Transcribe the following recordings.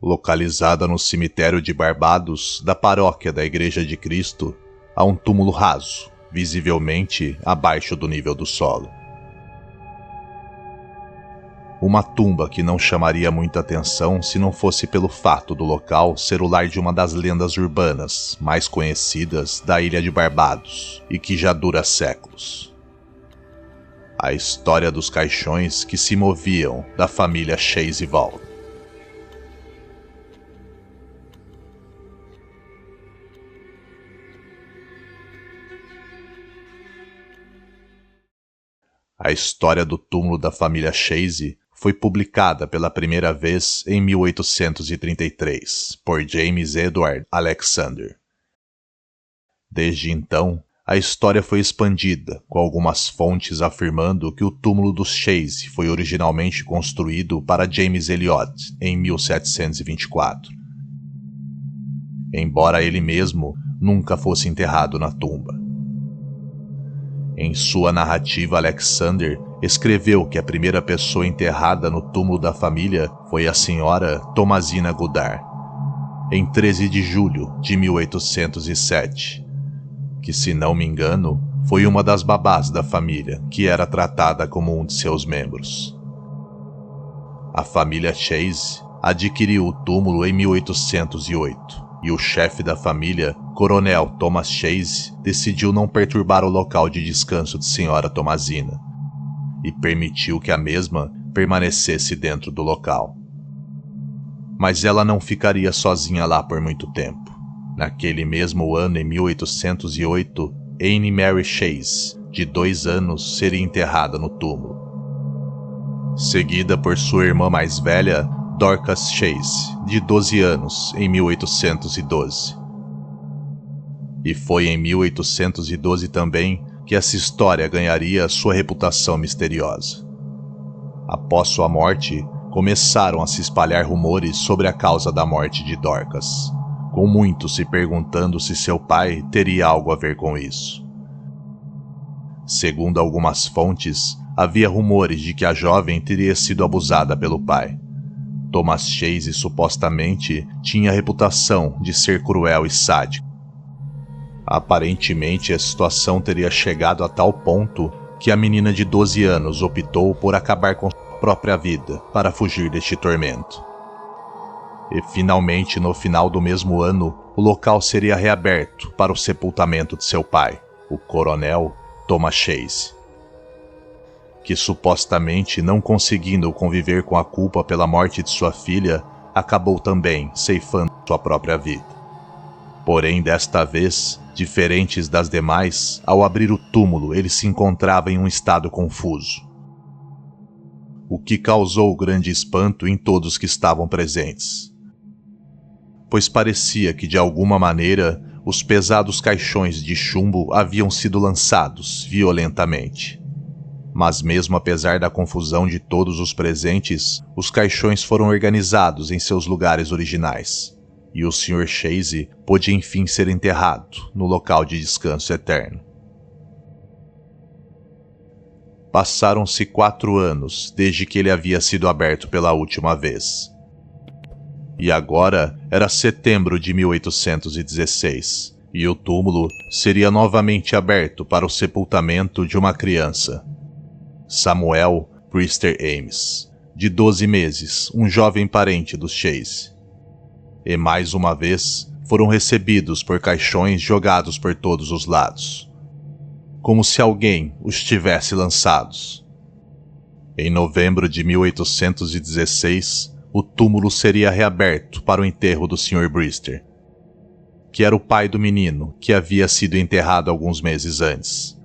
Localizada no cemitério de Barbados da paróquia da Igreja de Cristo, há um túmulo raso, visivelmente abaixo do nível do solo. Uma tumba que não chamaria muita atenção se não fosse pelo fato do local ser o lar de uma das lendas urbanas mais conhecidas da ilha de Barbados e que já dura séculos. A história dos caixões que se moviam da família Chase-Val. A história do túmulo da família Chase foi publicada pela primeira vez em 1833 por James Edward Alexander. Desde então, a história foi expandida, com algumas fontes afirmando que o túmulo dos Chase foi originalmente construído para James Eliot em 1724, embora ele mesmo nunca fosse enterrado na tumba. Em sua narrativa, Alexander escreveu que a primeira pessoa enterrada no túmulo da família foi a senhora Thomasina Goddard, em 13 de julho de 1807, que, se não me engano, foi uma das babás da família, que era tratada como um de seus membros. A família Chase adquiriu o túmulo em 1808. E o chefe da família, Coronel Thomas Chase, decidiu não perturbar o local de descanso de Sra. Thomasina e permitiu que a mesma permanecesse dentro do local. Mas ela não ficaria sozinha lá por muito tempo. Naquele mesmo ano, em 1808, Anne Mary Chase, de 2 anos, seria enterrada no túmulo, seguida por sua irmã mais velha, Dorcas Chase, de 12 anos, em 1812. E foi em 1812 também que essa história ganharia sua reputação misteriosa. Após sua morte, começaram a se espalhar rumores sobre a causa da morte de Dorcas, com muitos se perguntando se seu pai teria algo a ver com isso. Segundo algumas fontes, havia rumores de que a jovem teria sido abusada pelo pai. Thomas Chase supostamente tinha a reputação de ser cruel e sádico. Aparentemente, a situação teria chegado a tal ponto que a menina de 12 anos optou por acabar com sua própria vida para fugir deste tormento. E finalmente, no final do mesmo ano, o local seria reaberto para o sepultamento de seu pai, o coronel Thomas Chase, que supostamente, não conseguindo conviver com a culpa pela morte de sua filha, acabou também ceifando sua própria vida. Porém, desta vez, diferentes das demais, ao abrir o túmulo, ele se encontrava em um estado confuso, o que causou grande espanto em todos que estavam presentes, pois parecia que, de alguma maneira, os pesados caixões de chumbo haviam sido lançados violentamente. Mas mesmo apesar da confusão de todos os presentes, os caixões foram organizados em seus lugares originais, e o Sr. Chase pôde enfim ser enterrado no local de descanso eterno. Passaram-se 4 anos desde que ele havia sido aberto pela última vez. E agora era setembro de 1816, e o túmulo seria novamente aberto para o sepultamento de uma criança, Samuel Brewster Ames, de 12 meses, um jovem parente dos Chase. E mais uma vez foram recebidos por caixões jogados por todos os lados, como se alguém os tivesse lançados. Em novembro de 1816, o túmulo seria reaberto para o enterro do Sr. Brewster, que era o pai do menino que havia sido enterrado alguns meses antes.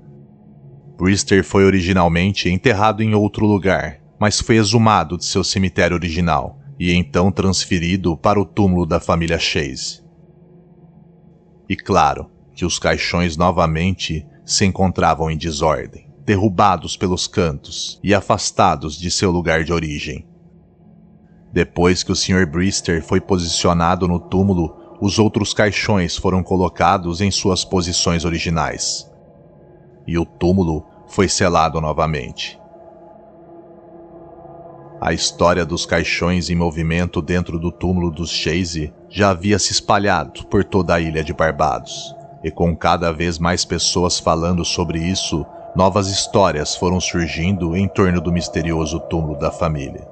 Brewster foi originalmente enterrado em outro lugar, mas foi exumado de seu cemitério original e então transferido para o túmulo da família Chase. E claro que os caixões novamente se encontravam em desordem, derrubados pelos cantos e afastados de seu lugar de origem. Depois que o Sr. Brewster foi posicionado no túmulo, os outros caixões foram colocados em suas posições originais, e o túmulo foi selado novamente. A história dos caixões em movimento dentro do túmulo dos Chase já havia se espalhado por toda a ilha de Barbados, e com cada vez mais pessoas falando sobre isso, novas histórias foram surgindo em torno do misterioso túmulo da família.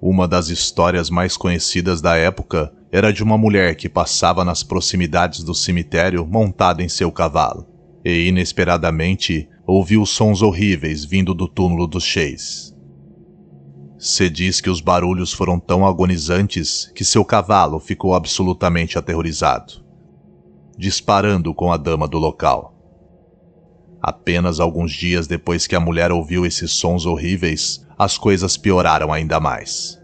Uma das histórias mais conhecidas da época era de uma mulher que passava nas proximidades do cemitério montada em seu cavalo, e inesperadamente ouviu sons horríveis vindo do túmulo dos Chase. Se diz que os barulhos foram tão agonizantes que seu cavalo ficou absolutamente aterrorizado, disparando com a dama do local. Apenas alguns dias depois que a mulher ouviu esses sons horríveis, as coisas pioraram ainda mais.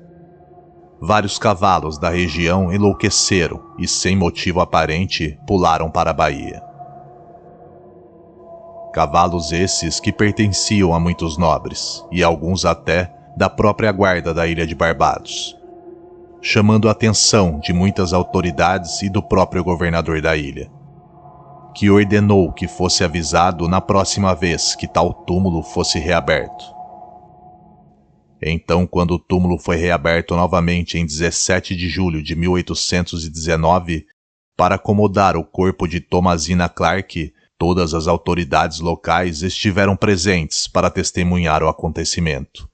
Vários cavalos da região enlouqueceram e, sem motivo aparente, pularam para a baía. Cavalos esses que pertenciam a muitos nobres, e alguns até da própria guarda da ilha de Barbados, chamando a atenção de muitas autoridades e do próprio governador da ilha, que ordenou que fosse avisado na próxima vez que tal túmulo fosse reaberto. Então, quando o túmulo foi reaberto novamente em 17 de julho de 1819, para acomodar o corpo de Thomasina Clark, todas as autoridades locais estiveram presentes para testemunhar o acontecimento,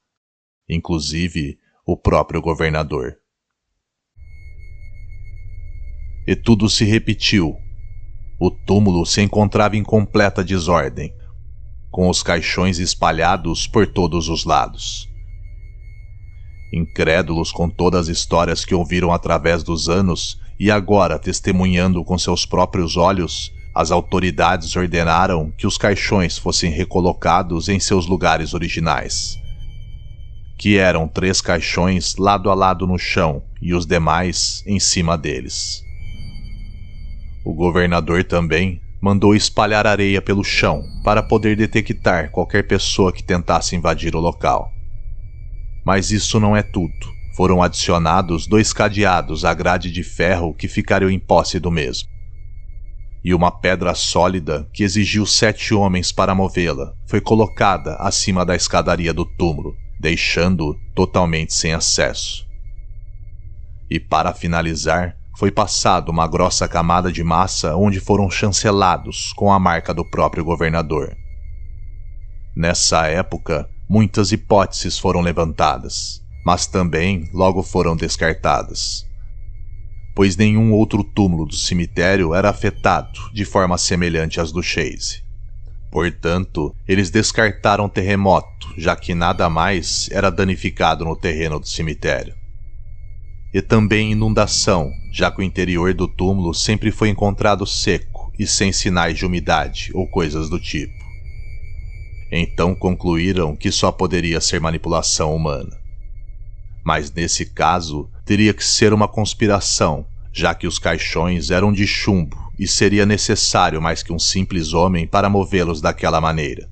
inclusive o próprio governador. E tudo se repetiu. O túmulo se encontrava em completa desordem, com os caixões espalhados por todos os lados. Incrédulos com todas as histórias que ouviram através dos anos e agora testemunhando com seus próprios olhos, as autoridades ordenaram que os caixões fossem recolocados em seus lugares originais, que eram 3 caixões lado a lado no chão e os demais em cima deles. O governador também mandou espalhar areia pelo chão para poder detectar qualquer pessoa que tentasse invadir o local. Mas isso não é tudo. Foram adicionados 2 cadeados à grade de ferro que ficaram em posse do mesmo. E uma pedra sólida, que exigiu 7 homens para movê-la, foi colocada acima da escadaria do túmulo, deixando-o totalmente sem acesso. E para finalizar, foi passada uma grossa camada de massa onde foram chancelados com a marca do próprio governador. Nessa época, muitas hipóteses foram levantadas, mas também logo foram descartadas, pois nenhum outro túmulo do cemitério era afetado de forma semelhante às do Chase. Portanto, eles descartaram terremoto, já que nada mais era danificado no terreno do cemitério. E também inundação, já que o interior do túmulo sempre foi encontrado seco e sem sinais de umidade ou coisas do tipo. Então concluíram que só poderia ser manipulação humana. Mas nesse caso, teria que ser uma conspiração, já que os caixões eram de chumbo e seria necessário mais que um simples homem para movê-los daquela maneira.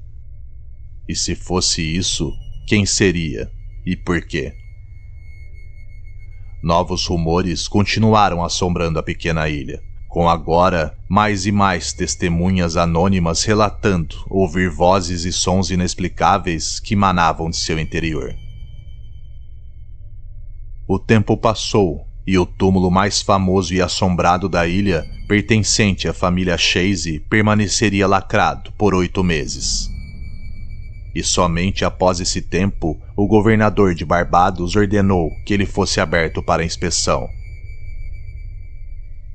E se fosse isso, quem seria e por quê? Novos rumores continuaram assombrando a pequena ilha, com agora mais e mais testemunhas anônimas relatando ouvir vozes e sons inexplicáveis que emanavam de seu interior. O tempo passou e o túmulo mais famoso e assombrado da ilha, pertencente à família Chase, permaneceria lacrado por 8 meses. E somente após esse tempo, o governador de Barbados ordenou que ele fosse aberto para inspeção.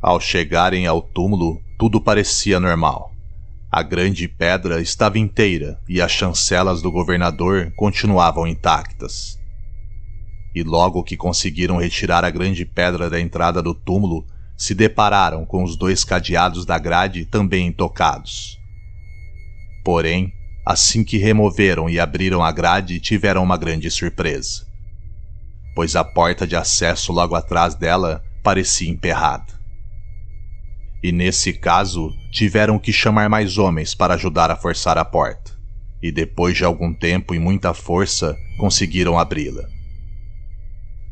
Ao chegarem ao túmulo, tudo parecia normal. A grande pedra estava inteira e as chancelas do governador continuavam intactas. E logo que conseguiram retirar a grande pedra da entrada do túmulo, se depararam com os 2 cadeados da grade também intocados. Porém, assim que removeram e abriram a grade, tiveram uma grande surpresa, pois a porta de acesso logo atrás dela parecia emperrada. E nesse caso, tiveram que chamar mais homens para ajudar a forçar a porta, e depois de algum tempo e muita força, conseguiram abri-la.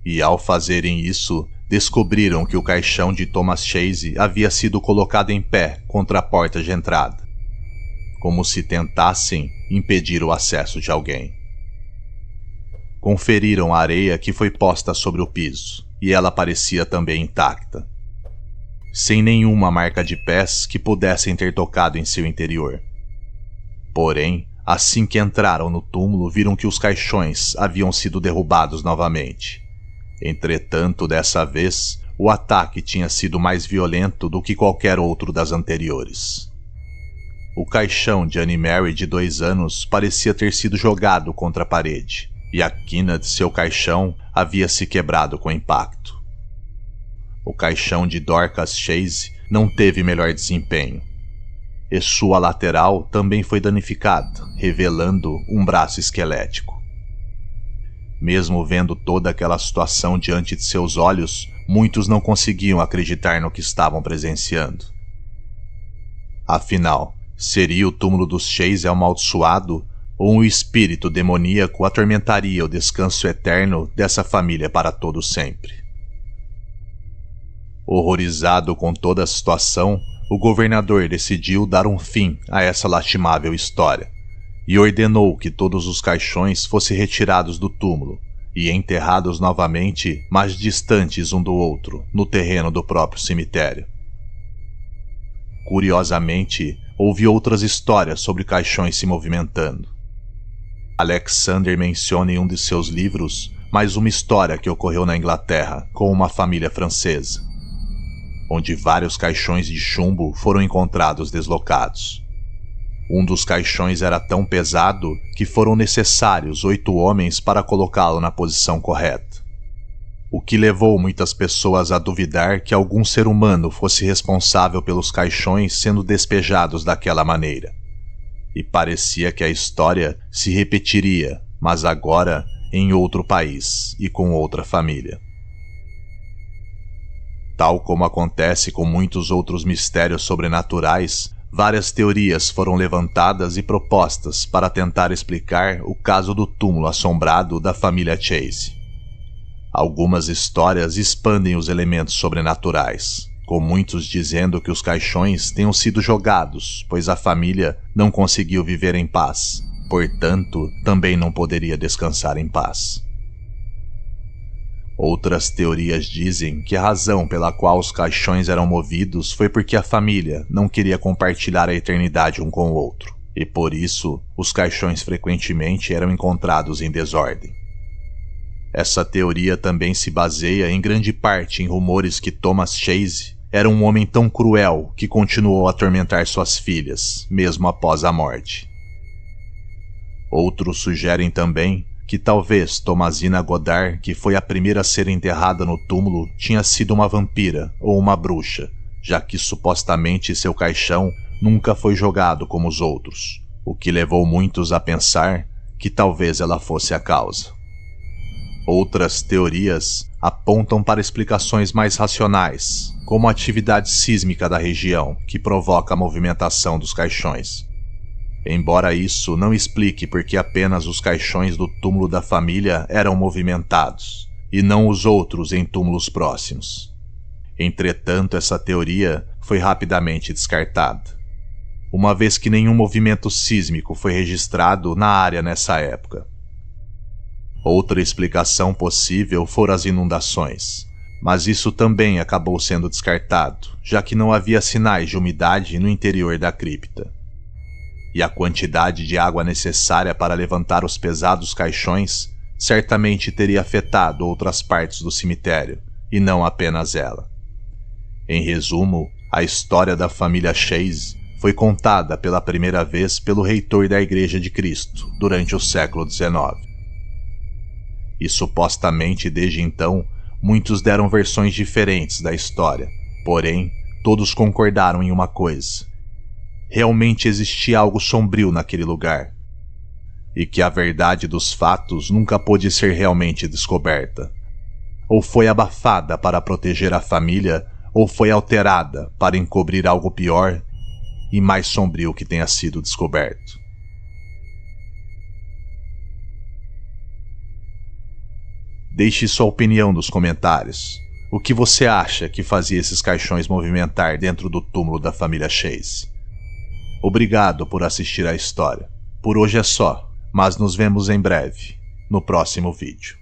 E ao fazerem isso, descobriram que o caixão de Thomas Chase havia sido colocado em pé contra a porta de entrada, como se tentassem impedir o acesso de alguém. conferiram a areia que foi posta sobre o piso, e ela parecia também intacta, sem nenhuma marca de pés que pudessem ter tocado em seu interior. Porém, assim que entraram no túmulo, viram que os caixões haviam sido derrubados novamente. Entretanto, dessa vez, o ataque tinha sido mais violento do que qualquer outro das anteriores. O caixão de Annie Mary, de 2 anos, parecia ter sido jogado contra a parede, e a quina de seu caixão havia se quebrado com o impacto. O caixão de Dorcas Chase não teve melhor desempenho, e sua lateral também foi danificada, revelando um braço esquelético. Mesmo vendo toda aquela situação diante de seus olhos, muitos não conseguiam acreditar no que estavam presenciando. Afinal, seria o túmulo dos Chase amaldiçoado, ou um espírito demoníaco atormentaria o descanso eterno dessa família para todo sempre? Horrorizado com toda a situação, o governador decidiu dar um fim a essa lastimável história, e ordenou que todos os caixões fossem retirados do túmulo e enterrados novamente, mas distantes um do outro, no terreno do próprio cemitério. Curiosamente, houve outras histórias sobre caixões se movimentando. Alexander menciona em um de seus livros mais uma história que ocorreu na Inglaterra com uma família francesa, onde vários caixões de chumbo foram encontrados deslocados. Um dos caixões era tão pesado que foram necessários 8 homens para colocá-lo na posição correta, o que levou muitas pessoas a duvidar que algum ser humano fosse responsável pelos caixões sendo despejados daquela maneira. E parecia que a história se repetiria, mas agora em outro país e com outra família. Tal como acontece com muitos outros mistérios sobrenaturais, várias teorias foram levantadas e propostas para tentar explicar o caso do túmulo assombrado da família Chase. Algumas histórias expandem os elementos sobrenaturais, com muitos dizendo que os caixões tenham sido jogados, pois a família não conseguiu viver em paz, portanto, também não poderia descansar em paz. Outras teorias dizem que a razão pela qual os caixões eram movidos foi porque a família não queria compartilhar a eternidade um com o outro, e por isso os caixões frequentemente eram encontrados em desordem. Essa teoria também se baseia em grande parte em rumores que Thomas Chase era um homem tão cruel que continuou a atormentar suas filhas, mesmo após a morte. Outros sugerem também que talvez Thomasina Goddard, que foi a primeira a ser enterrada no túmulo, tinha sido uma vampira ou uma bruxa, já que supostamente seu caixão nunca foi jogado como os outros, o que levou muitos a pensar que talvez ela fosse a causa. Outras teorias apontam para explicações mais racionais, como a atividade sísmica da região, que provoca a movimentação dos caixões. Embora isso não explique por que apenas os caixões do túmulo da família eram movimentados, e não os outros em túmulos próximos. Entretanto, essa teoria foi rapidamente descartada, uma vez que nenhum movimento sísmico foi registrado na área nessa época. Outra explicação possível foram as inundações, mas isso também acabou sendo descartado, já que não havia sinais de umidade no interior da cripta. E a quantidade de água necessária para levantar os pesados caixões certamente teria afetado outras partes do cemitério, e não apenas ela. Em resumo, a história da família Chase foi contada pela primeira vez pelo reitor da Igreja de Cristo durante o século XIX. E supostamente desde então, muitos deram versões diferentes da história, porém, todos concordaram em uma coisa: realmente existia algo sombrio naquele lugar, e que a verdade dos fatos nunca pôde ser realmente descoberta. Ou foi abafada para proteger a família, ou foi alterada para encobrir algo pior e mais sombrio que tenha sido descoberto. Deixe sua opinião nos comentários. O que você acha que fazia esses caixões movimentar dentro do túmulo da família Chase? Obrigado por assistir à história. Por hoje é só, mas nos vemos em breve. no próximo vídeo.